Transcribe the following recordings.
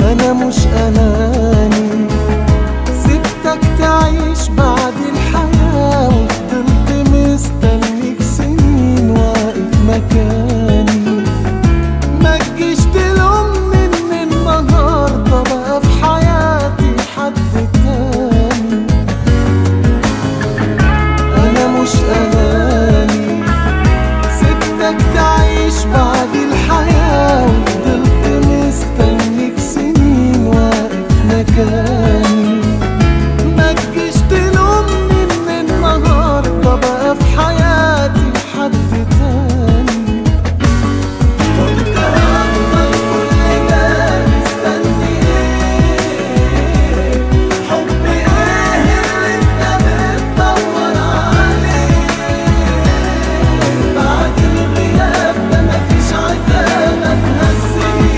أنا مش أناني، سبتك تعيش بعد الحياة وفضلت مستنيك سنين واقف مكاني. ما تجيش تلومني إن النهاردة بقى في حياتي حد تاني. أنا مش أناني، سبتك تعيش بعد الحياة وفضلت مستنيك سنين واقف مكاني. ما تجيش تلومني إن النهاردة بقى في حياتي حد تاني. كنت هفضل كل ده مستني ايه؟ حب ايه اللي انت بتدور عليه؟ بعد الغياب ده مفيش عتاب هتهزني.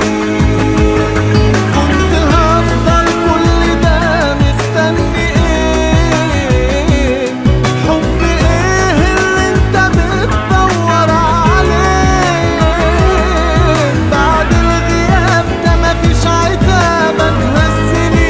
كنت هفضل كل ده مستني ايه؟ حب ايه اللي انت بتدور عليه؟ بعد الغياب ده مفيش عتاب هتهزني.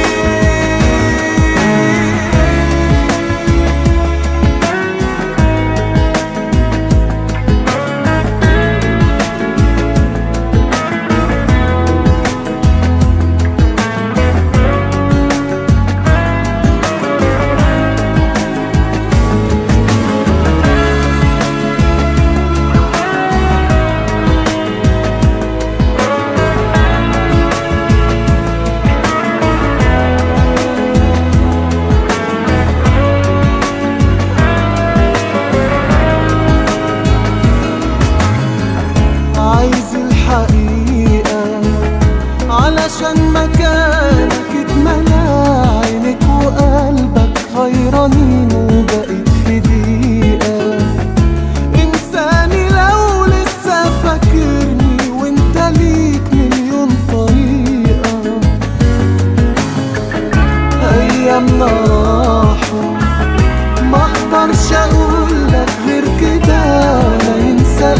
عايز الحقيقة علشان مكانك اتملى، عينك وقلبك غيرانين وبقيت في دقيقة. انساني لو لسه فاكرني وانت ليك مليون طريقة. ايامنا راحوا ما اقدرش اقولك غير كده، ولا ينسى